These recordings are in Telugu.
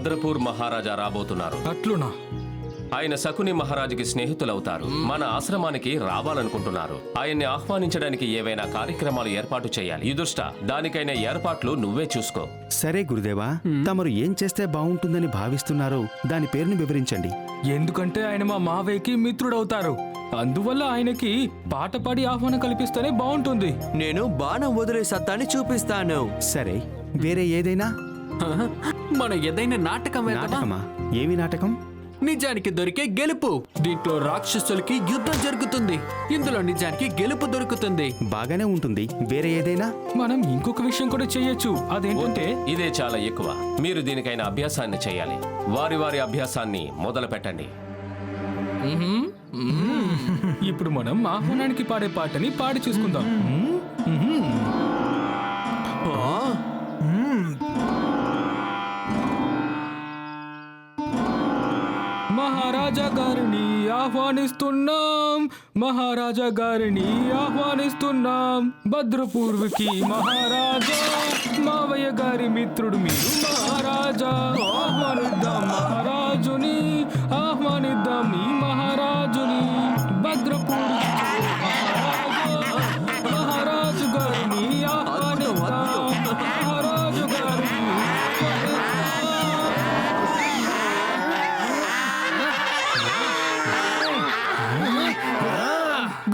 భద్రపూర్ మహారాజా రాబోతున్నారు. అట్లునా? ఆయన శకుని మహారాజుకి స్నేహితులవుతారు. మన ఆశ్రమానికి రావాలనుకుంటున్నారు. ఆయన్ని ఆహ్వానించడానికి ఏవైనా కార్యక్రమాలు ఏర్పాటు చేయాలి. యుధిష్ఠ, దానికైనా ఏర్పాట్లు నువ్వే చూసుకో. సరే గురుదేవా, తమరు ఏం చేస్తే బాగుంటుందని భావిస్తున్నారో దాని పేరుని వివరించండి. ఎందుకంటే ఆయన మా మావయ్యకి మిత్రుడవుతారు. అందువల్ల ఆయనకి పాట పాడి ఆహ్వానం కల్పిస్తేనే బాగుంటుంది. నేను బాణం వదిలే సత్తాని చూపిస్తాను. సరే, వేరే ఏదైనా? మనం ఏదైనా నాటకం వేద్దామా? నాటకమా? ఏమి నాటకం? నిజానికి దొరికే గెలుపు. దీంట్లో రాక్షసులకి యుద్ధం జరుగుతుంది. ఇందులో నిజానికి గెలుపు దొరుకుతుంది. బాగానే ఉంటుంది. వేరే ఏదైనా? మనం ఇంకొక విషయం కూడా చేయొచ్చు. అదేంటంటే ఇదే చాలా ఎక్కువ. మీరు దీనికైనా అభ్యాసాన్ని చేయాలి. వారి వారి అభ్యాసాన్ని మొదలు పెట్టండి. ఇప్పుడు మనం ఆహ్వానానికి పాడే పాటని పాడి చూసుకుందాం. మహారాజా గారిని ఆహ్వానిస్తున్నాం, మహారాజా గారిని ఆహ్వానిస్తున్నాం. భద్రపూర్వకి మహారాజా, మావయ్య గారి మిత్రుడు మీరు మహారాజా. ఆహ్వానిద్దాం మహారాజుని, ఆహ్వానిద్దాం ఈ మహారాజుని. భద్రపూర్వకి మహారాజా, మహారాజు గారిని ఆహ్వానిద్దాం, మహారాజు గారిని.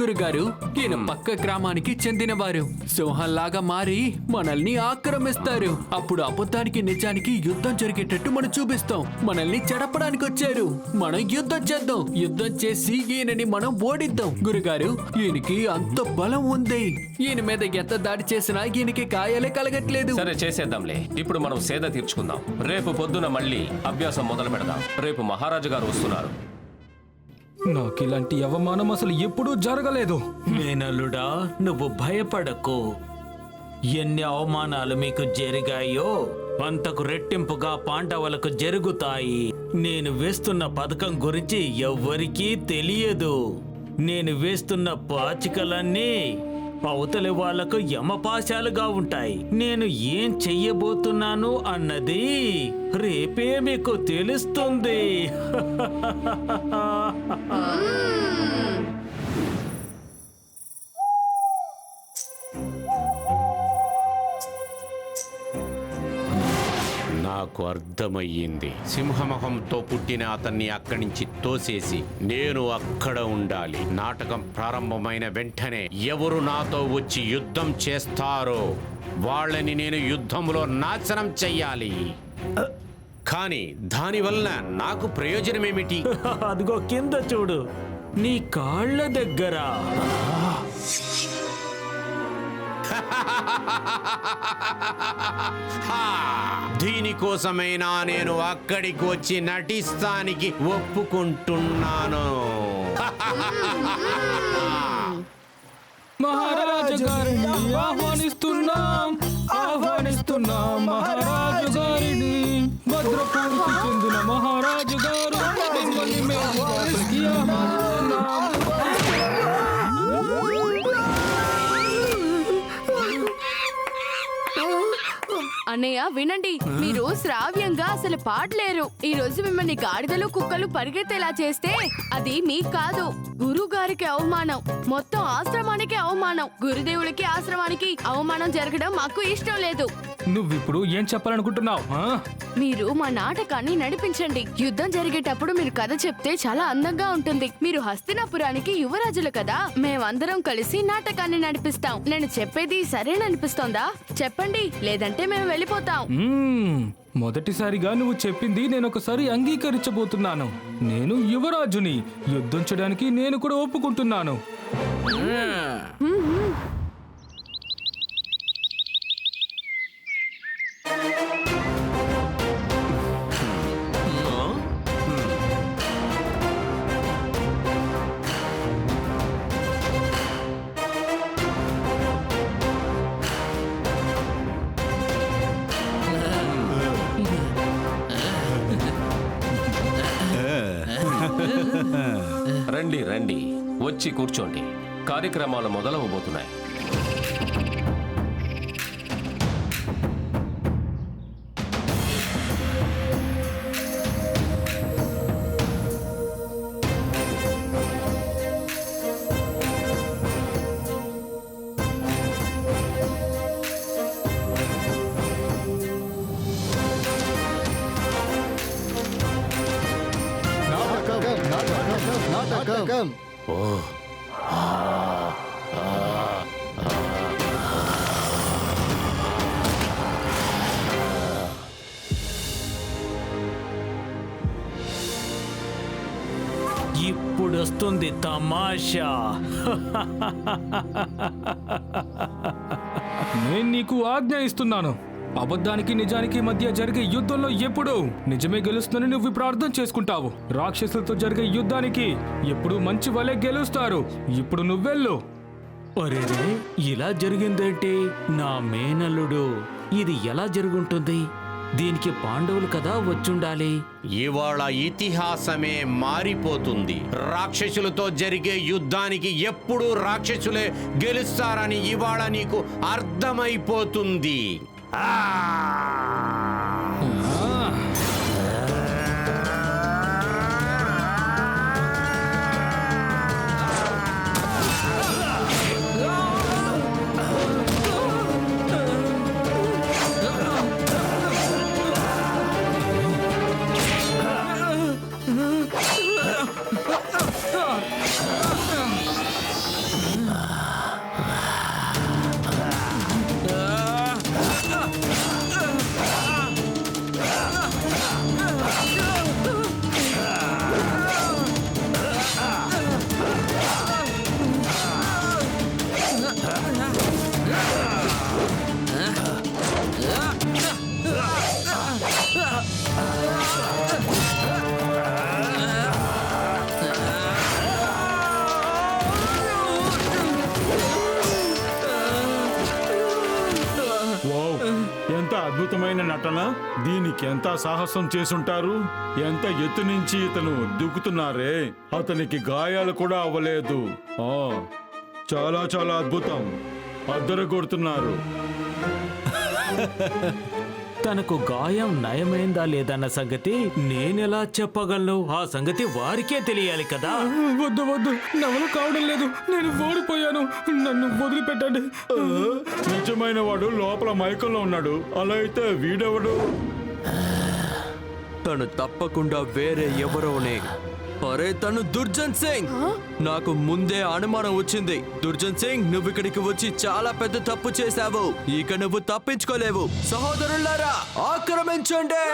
గురుగారు, ఈయన పక్క గ్రామానికి చెందినవారు. సింహంలాగా మారి మనల్ని ఆక్రమిస్తారు. అప్పుడు అబద్ధానికి నిజానికి యుద్ధం జరిగేటట్టు మనం చూపిస్తాం. మనల్ని చెడపడానికి వచ్చారు. మనం యుద్ధం చేద్దాం. యుద్ధం చేసి ఈయనని మనం ఓడిద్దాం. గురుగారు, ఈయనకి అంత బలం ఉంది. ఈయన మీద ఎంత దాడి చేసినా ఈయనకి గాయాలే కలగట్లేదు. సరే, చేసేద్దాంలే. ఇప్పుడు మనం సేద తీర్చుకుందాం. రేపు పొద్దున మళ్ళీ అభ్యాసం మొదలు పెడదాం. రేపు మహారాజు గారు వస్తున్నారు. నాకు ఇలాంటి అవమానం అసలు ఎప్పుడూ జరగలేదు. మేనల్లుడా, నువ్వు భయపడకు. ఎన్ని అవమానాలు మీకు జరిగాయో అంతకు రెట్టింపుగా పాండవులకు జరుగుతాయి. నేను వేస్తున్న పథకం గురించి ఎవ్వరికీ తెలియదు. నేను వేస్తున్న పాచికలన్నీ అవతలి వాళ్లకు యమపాశాలుగా ఉంటాయి. నేను ఏం చెయ్యబోతున్నాను అన్నది రేపే మీకు తెలుస్తుంది. నాకు అర్థమయ్యింది. సింహముఖంతో పుట్టిన అతన్ని అక్కడి నుంచి తోసేసి నేను అక్కడ ఉండాలి. నాటకం ప్రారంభమైన వెంటనే ఎవరు నాతో వచ్చి యుద్ధం చేస్తారో వాళ్ళని నేను యుద్ధంలో నాశనం చెయ్యాలి. కానీ దానివల్ల నాకు ప్రయోజనమేమిటి? అదిగో కింద చూడు, నీ కాళ్ళ దగ్గర. దీనికోసమైనా నేను అక్కడికి వచ్చి నటిస్తానికి ఒప్పుకుంటున్నాను. మహారాజు గారిని ఆహ్వానిస్తున్నాం, ఆహ్వానిస్తున్నాం మహారాజు గారిని. భద్రపూర్కి చెందిన మహారాజు గారు మిమ్మల్ని మేము లోపలికి ఆహ్వానిస్తున్నాం. అన్నయ్య వినండి, మీరు శ్రావ్యంగా అసలు పాడలేరు. ఈ రోజు మిమ్మల్ని గాడిదలు కుక్కలు పరిగెత్తేలా చేస్తే అది మీకు కాదు, గురువు గారికి అవమానం. మొత్తం ఆశ్రమానికి అవమానం. గురుదేవులకి ఆశ్రమానికి అవమానం జరగడం మాకు ఇష్టం లేదు. నువ్విప్పుడు ఏం చెప్పాలనుకుంటున్నావు? మీరు మా నాటకాన్ని నడిపించండి. యుద్ధం జరిగేటప్పుడు మీరు కథ చెప్తే చాలా అందంగా ఉంటుంది. మీరు హస్తినాపురానికి యువరాజులు కదా. మేమందరం కలిసి నాటకాన్ని నడిపిస్తాం. నేను చెప్పేది సరేననిపిస్తోందా? చెప్పండి, లేదంటే మేము వెళ్ళిపోతాం. మొదటిసారిగా నువ్వు చెప్పింది నేను ఒకసారి అంగీకరించబోతున్నాను. నేను యువరాజుని. యుద్ధం చేయడానికి నేను కూడా ఒప్పుకుంటున్నాను. రండి రండి, వచ్చి కూర్చోండి. కార్యక్రమాలు మొదలవబోతున్నాయి. జరుగుతుంది తమాషా. నేను నీకు ఆజ్ఞ ఇస్తున్నాను. అబద్ధానికి నిజానికి మధ్య జరిగే యుద్ధంలో ఎప్పుడు నిజమే గెలుస్తుందని నువ్వు ఇప్పుడు అర్థం చేసుకుంటావు. రాక్షసులతో జరిగే యుద్ధానికి ఎప్పుడు మంచి వాళ్ళే గెలుస్తారు. ఇప్పుడు నువ్వెళ్ళు. ఒరేరే, ఇలా జరిగిందేంటి? నా మేనల్లుడు, ఇది ఎలా జరుగుంటుంది? దీనికి పాండవులు కదా వచ్చుండాలి. ఇవాళ ఇతిహాసమే మారిపోతుంది. రాక్షసులతో జరిగే యుద్ధానికి ఎప్పుడూ రాక్షసులే గెలుస్తారని ఇవాళ నీకు అర్థమైపోతుంది. ఎంత అద్భుతమైన నటన! దీనికి ఎంత సాహసం చేసుంటారు. ఎంత ఎత్తు నుంచి ఇతను దిగుతున్నారే, అతనికి గాయాలు కూడా అవ్వలేదు. చాలా చాలా అద్భుతం. అద్దరు కొడుతున్నారు. తనకు గాయం నయమైందా లేదన్న సంగతి నేనెలా చెప్పగలను? ఆ సంగతి వారికే తెలియాలి కదా. వద్దు వద్దు, నా వల్ల కావడం లేదు. నేను ఓడిపోయాను. నన్ను వదిలిపెట్టండి. నిజమైన వాడు లోపల మైకంలో ఉన్నాడు. అలా అయితే వీడెవడు? తను తప్పకుండా వేరే ఎవరోనే. అరే, తను దుర్జన్ సింగ్. నాకు ముందే అనుమానం వచ్చింది. దుర్జన్ సింగ్, నువ్వు ఇక్కడికి వచ్చి చాలా పెద్ద తప్పు చేశావు. ఇక నువ్వు తప్పించుకోలేవు. సహోదరులారా, ఆక్రమించండి.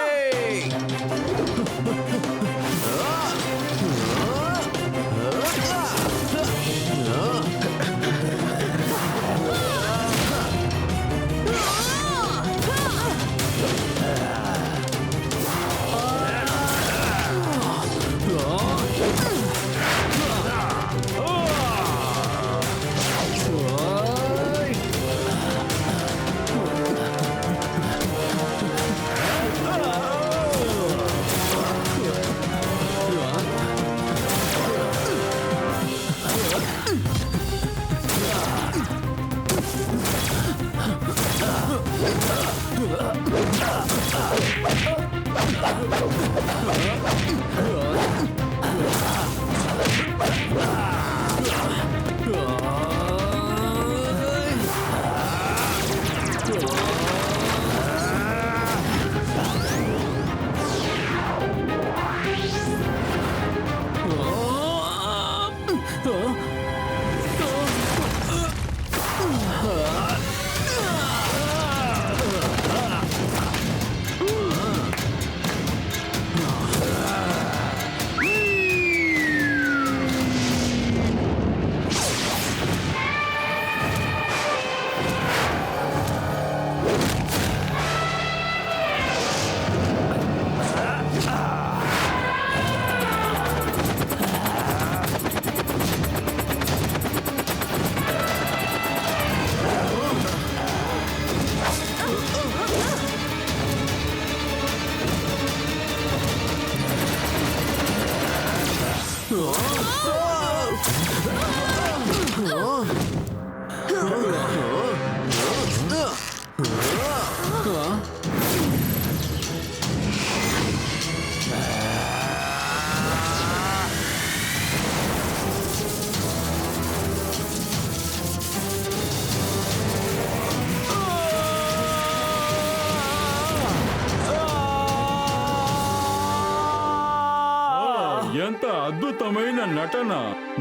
ఎంత అద్భుతమైన నటన!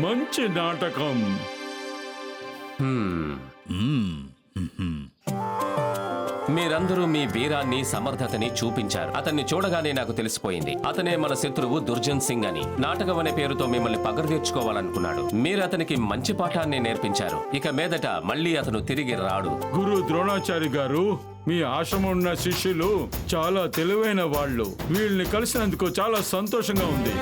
మంచి నాటకం. మీరందరూ మీ వీరాన్ని సమర్థతని చూపించారు. అతన్ని చూడగానే నాకు తెలిసిపోయింది అతనే మన శత్రువు దుర్జన్ సింగ్ అని. నాటకం అనే పేరుతో మిమ్మల్ని పగరు తీర్చుకోవాలనుకున్నాడు. మీరు అతనికి మంచి పాఠాన్ని నేర్పించారు. ఇక మీదట మళ్ళీ అతను తిరిగి రాడు. గురు ద్రోణాచారి గారు, మీ ఆశ్రమం ఉన్న శిష్యులు చాలా తెలివైన వాళ్ళు. వీళ్ళని కలిసినందుకు చాలా సంతోషంగా ఉంది.